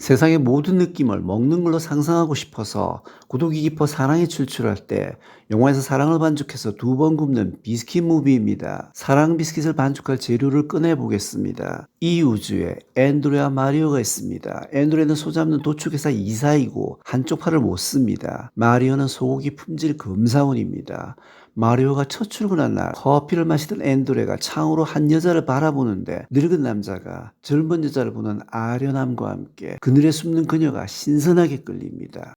세상의 모든 느낌을 먹는 걸로 상상하고 싶어서 고독이 깊어 사랑에 출출할 때 영화에서 사랑을 반죽해서 두 번 굽는 비스킷 무비입니다. 사랑 비스킷을 반죽할 재료를 꺼내 보겠습니다. 이 우주에 앤드레와 마리오가 있습니다. 앤드레는 소잡는 도축회사 이사이고 한쪽 팔을 못 씁니다. 마리오는 소고기 품질 검사원입니다. 마리오가 첫 출근한 날 커피를 마시던 앤드레가 창으로 한 여자를 바라보는데 늙은 남자가 젊은 여자를 보는 아련함과 함께 그늘에 숨는 그녀가 신선하게 끌립니다.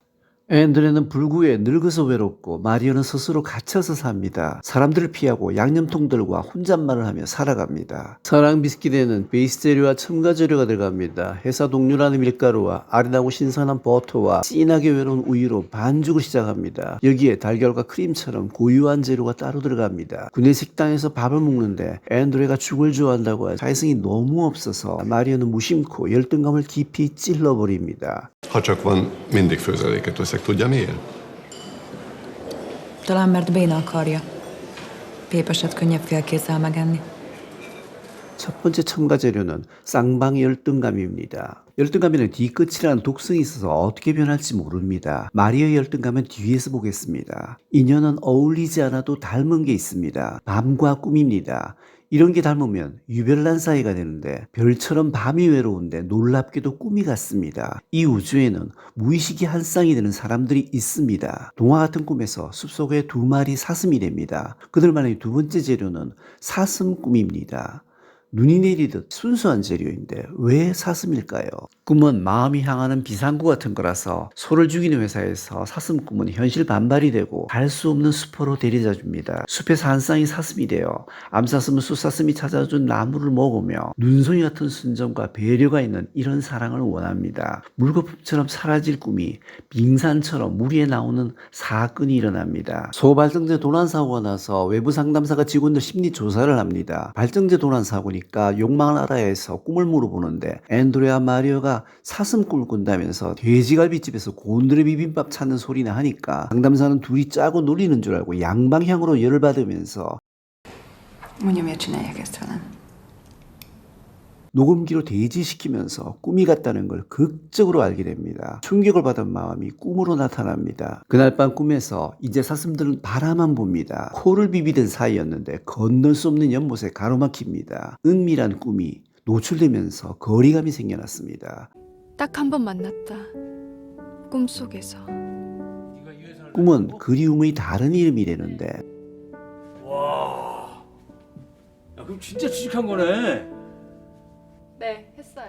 앤드레는 불구에 늙어서 외롭고 마리오는 스스로 갇혀서 삽니다. 사람들을 피하고 양념통들과 혼잣말을 하며 살아갑니다. 사랑 비스킷에는 베이스 재료와 첨가 재료가 들어갑니다. 회사 동료라는 밀가루와 아련하고 신선한 버터와 진하게 외로운 우유로 반죽을 시작합니다. 여기에 달걀과 크림처럼 고유한 재료가 따로 들어갑니다. 군내 식당에서 밥을 먹는데 앤드레가 죽을 좋아한다고 하여 사회성이 너무 없어서 마리오는 무심코 열등감을 깊이 찔러버립니다. Ha csak van, mindig főzeléket veszek. Tudja miért? Talán mert béna akarja. Pépeset könnyebb félkézzel megenni. 첫 번째 첨가 재료는 쌍방 열등감입니다. 열등감에는 뒤끝이라는 독성이 있어서 어떻게 변할지 모릅니다. 마리오의 열등감은 뒤에서 보겠습니다. 인연은 어울리지 않아도 닮은 게 있습니다. 밤과 꿈입니다. 이런 게 닮으면 유별난 사이가 되는데 별처럼 밤이 외로운데 놀랍게도 꿈이 같습니다. 이 우주에는 무의식이 한 쌍이 되는 사람들이 있습니다. 동화 같은 꿈에서 숲속에 두 마리 사슴이 됩니다. 그들만의 두 번째 재료는 사슴 꿈입니다. 눈이 내리듯 순수한 재료인데 왜 사슴일까요? 꿈은 마음이 향하는 비상구 같은 거라서 소를 죽이는 회사에서 사슴 꿈은 현실 반발이 되고 갈 수 없는 숲으로 데려다 줍니다. 숲에서 한 쌍이 사슴이 되어 암사슴은 숫사슴이 찾아준 나무를 먹으며 눈송이 같은 순정과 배려가 있는 이런 사랑을 원합니다. 물거품처럼 사라질 꿈이 빙산처럼 물 위에 나오는 사건이 일어납니다. 소발정제 도난 사고가 나서 외부 상담사가 직원들 심리 조사를 합니다. 발정제 도난 사고니까 욕망을 알아야 해서 꿈을 물어보는데 앤드레와 마리오가 사슴 꿈을 꾼다면서 돼지갈비집에서 곤드레 비빔밥 찾는 소리나 하니까 상담사는 둘이 짜고 놀리는 줄 알고 양방향으로 열받으면서 Mondja, miért csinálják ezt velem? 녹음기로 대지시키면서 꿈이 같다는 걸 극적으로 알게 됩니다. 충격을 받은 마음이 꿈으로 나타납니다. 그날 밤 꿈에서 이제 사슴들은 바라만 봅니다. 코를 비비던 사이였는데 건널 수 없는 연못에 가로막힙니다. 은밀한 꿈이 노출되면서 거리감이 생겨났습니다. 딱 한 번 만났다. 꿈속에서. 꿈은 그리움의 다른 이름이 되는데 와, 야, 그럼 진짜 취직한 거네. 네, 했어요.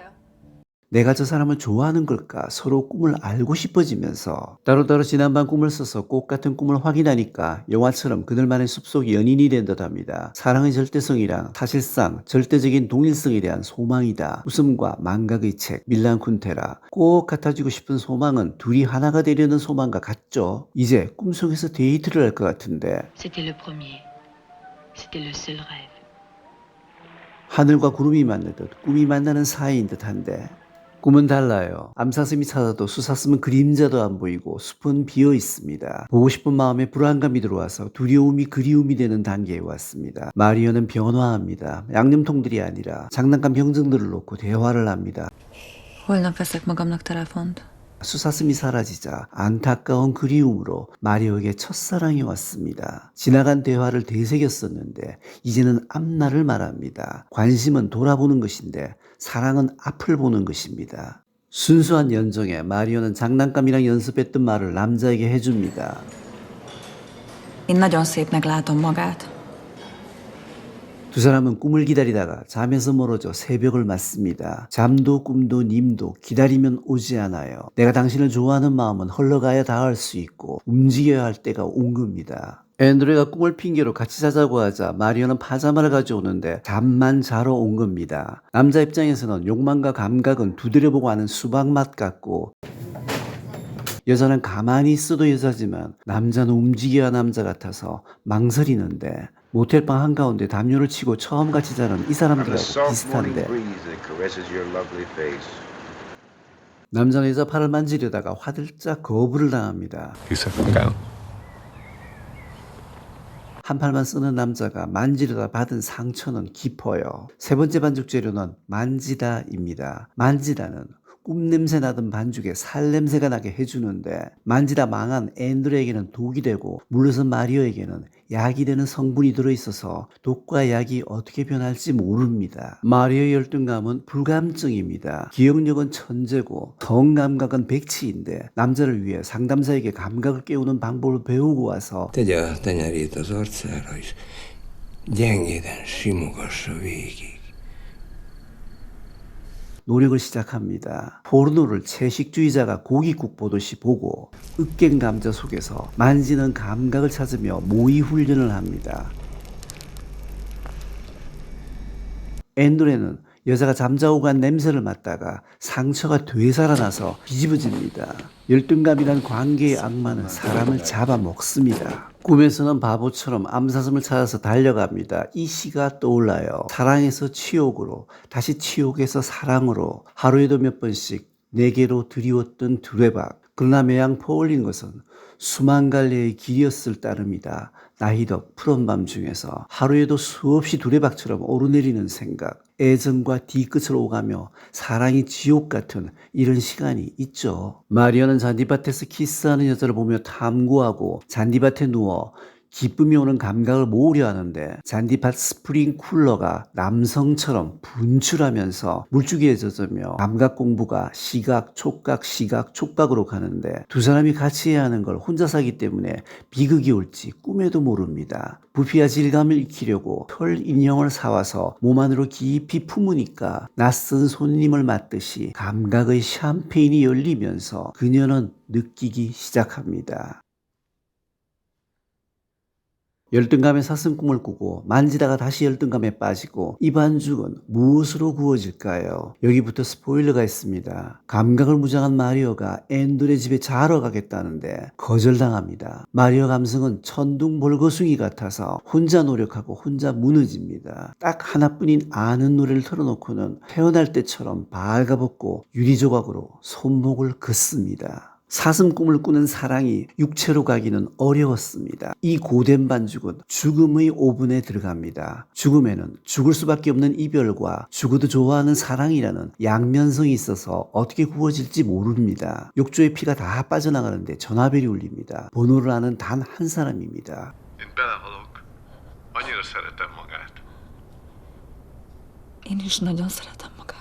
내가 저 사람을 좋아하는 걸까 서로 꿈을 알고 싶어지면서 따로따로 지난밤 꿈을 써서 꽃 같은 꿈을 확인하니까 영화처럼 그들만의 숲속 연인이 된 듯합니다. 사랑의 절대성이랑 사실상 절대적인 동일성에 대한 소망이다. 웃음과 망각의 책 밀란 쿤테라. 꼭 같아지고 싶은 소망은 둘이 하나가 되려는 소망과 같죠. 이제 꿈속에서 데이트를 할 것 같은데 C'était le premier. C'était le seul rêve. 하늘과 구름이 만나듯 꿈이 만나는 사이인 듯한데 꿈은 달라요. 암사슴이 찾아도 수사슴은 그림자도 안 보이고 숲은 비어 있습니다. 보고 싶은 마음에 불안감이 들어와서 두려움이 그리움이 되는 단계에 왔습니다. 마리오는 변화합니다. 양념통들이 아니라 장난감 병정들을 놓고 대화를 합니다. Holnap veszek magamnak telefont. 수사슴이 사라지자 안타까운 그리움으로 마리오에게 첫사랑이 왔습니다. 지나간 대화를 되새겼었는데 이제는 앞날을 말합니다. 관심은 돌아보는 것인데 사랑은 앞을 보는 것입니다. 순수한 연정에 마리오는 장난감이랑 연습했던 말을 남자에게 해줍니다. Én nagyon szépnek látom magát. 두 사람은 꿈을 기다리다가 잠에서 멀어져 새벽을 맞습니다. 잠도 꿈도 님도 기다리면 오지 않아요. 내가 당신을 좋아하는 마음은 흘러가야 닿을 수 있고 움직여야 할 때가 온 겁니다. 앤드레가 꿈을 핑계로 같이 자자고 하자 마리오는 파자마를 가져오는데 잠만 자러 온 겁니다. 남자 입장에서는 욕망과 감각은 두드려보고 하는 수박맛 같고 여자는 가만히 있어도 여자지만 남자는 움직여야 남자 같아서 망설이는데 모텔방 한가운데 담요를 치고 처음 같이 자는 이 사람들하고 비슷한데 남자는 여자 팔을 만지려다가 화들짝 거부를 당합니다. Hiszek magán. 한 팔만 쓰는 남자가 만지려다 받은 상처는 깊어요. 세 번째 반죽 재료는 만지다입니다. 만지다는 꿀냄새 나던 반죽에 살냄새가 나게 해주는데 만지다 망한 앤드레에게는 독이 되고 물러선 마리오에게는 약이 되는 성분이 들어있어서 독과 약이 어떻게 변할지 모릅니다. 마리오의 열등감은 불감증입니다. 기억력은 천재고 성감각은 백치인데 남자를 위해 상담사에게 감각을 깨우는 방법을 배우고 와서 Tegye a tenyerét az arcára, és gyengéden simogassa végig. 노력을 시작합니다. 포르노를 채식주의자가 고깃국 보듯이 보고 으깬 감자 속에서 만지는 감각을 찾으며 모의 훈련을 합니다. 앤드레는 여자가 잠자고 간 냄새를 맡다가 상처가 되살아나서 뒤집어집니다. 열등감이란 관계의 악마는 사람을 잡아먹습니다. 꿈에서는 바보처럼 암사슴을 찾아서 달려갑니다. 이 시가 떠올라요. 사랑에서 치욕으로, 다시 치욕에서 사랑으로, 하루에도 몇 번씩 내게로 드리웠던 두레박. 그러나 매양 퍼올린 것은 수만 갈래의 길이었을 따름이다. 나희덕 푸른 밤 중에서 하루에도 수없이 두레박처럼 오르내리는 생각, 애정과 뒤끝을 오가며 사랑이 지옥 같은 이런 시간이 있죠. 마리아는 잔디밭에서 키스하는 여자를 보며 탐구하고 잔디밭에 누워 기쁨이 오는 감각을 모으려 하는데 잔디밭 스프링 쿨러가 남성처럼 분출하면서 물주기에 젖으며 감각 공부가 시각, 촉각으로 가는데 두 사람이 같이 해야 하는 걸 혼자서 하기 때문에 비극이 올지 꿈에도 모릅니다. 부피와 질감을 익히려고 털 인형을 사와서 몸 안으로 깊이 품으니까 낯선 손님을 맞듯이 감각의 샴페인이 열리면서 그녀는 느끼기 시작합니다. 열등감에 사슴 꿈을 꾸고 만지다가 다시 열등감에 빠지고 이 반죽은 무엇으로 구워질까요? 여기부터 스포일러가 있습니다. 감각을 무장한 마리오가 앤드레 집에 자러 가겠다는데 거절당합니다. 마리오 감성은 천둥벌거숭이 같아서 혼자 노력하고 혼자 무너집니다. 딱 하나뿐인 아는 노래를 틀어놓고는 태어날 때처럼 발가벗고 유리조각으로 손목을 긋습니다. 사슴 꿈을 꾸는 사랑이 육체로 가기는 어려웠습니다. 이 고된 반죽은 죽음의 오븐에 들어갑니다. 죽음에는 죽을 수밖에 없는 이별과 죽어도 좋아하는 사랑이라는 양면성이 있어서 어떻게 구워질지 모릅니다. 욕조의 피가 다 빠져나가는데 전화벨이 울립니다. 번호를 아는 단 한 사람입니다. Én belehalok. Annyira szeretem magát. Én is nagyon szeretem magát.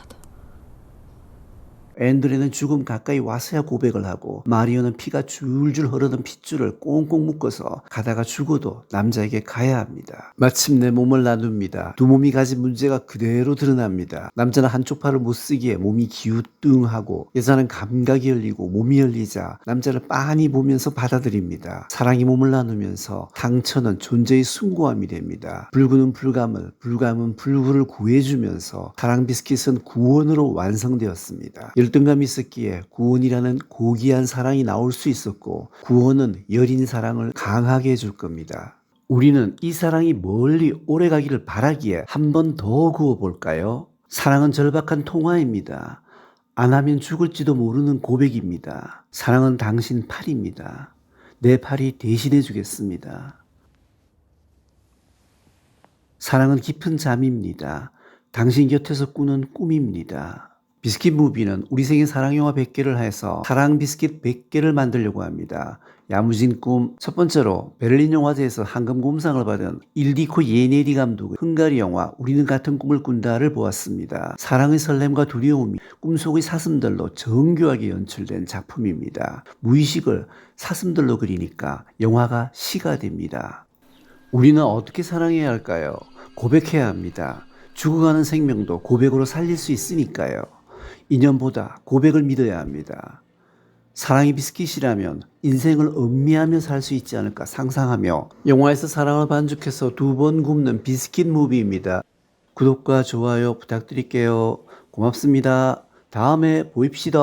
앤드레는 죽음 가까이 와서야 고백을 하고 마리오는 피가 줄줄 흐르는 핏줄을 꽁꽁 묶어서 가다가 죽어도 남자에게 가야 합니다. 마침내 몸을 나눕니다. 두 몸이 가진 문제가 그대로 드러납니다. 남자는 한쪽 팔을 못 쓰기에 몸이 기우뚱하고 여자는 감각이 열리고 몸이 열리자 남자를 빤히 보면서 받아들입니다. 사랑이 몸을 나누면서 상처는 존재의 숭고함이 됩니다. 불구는 불감을, 불감은 불구를 구해주면서 사랑 비스킷은 구원으로 완성되었습니다. 열등감이 있었기에 구원이라는 고귀한 사랑이 나올 수 있었고 구원은 여린 사랑을 강하게 해줄 겁니다. 우리는 이 사랑이 멀리 오래 가기를 바라기에 한 번 더 구워볼까요? 사랑은 절박한 통화입니다. 안 하면 죽을지도 모르는 고백입니다. 사랑은 당신 팔입니다. 내 팔이 대신해 주겠습니다. 사랑은 깊은 잠입니다. 당신 곁에서 꾸는 꿈입니다. 비스킷 무비는 우리 생애 사랑영화 100개를 해서 사랑 비스킷 100개를 만들려고 합니다. 야무진 꿈. 첫 번째로 베를린 영화제에서 황금곰상을 받은 일디코 예네리 감독의 헝가리 영화 우리는 같은 꿈을 꾼다를 보았습니다. 사랑의 설렘과 두려움이 꿈속의 사슴들로 정교하게 연출된 작품입니다. 무의식을 사슴들로 그리니까 영화가 시가 됩니다. 우리는 어떻게 사랑해야 할까요? 고백해야 합니다. 죽어가는 생명도 고백으로 살릴 수 있으니까요. 인연보다 고백을 믿어야 합니다. 사랑이 비스킷이라면 인생을 음미하며 살 수 있지 않을까 상상하며 영화에서 사랑을 반죽해서 2번 굽는 비스킷 무비입니다. 구독과 좋아요 부탁드릴게요. 고맙습니다. 다음에 보입시다.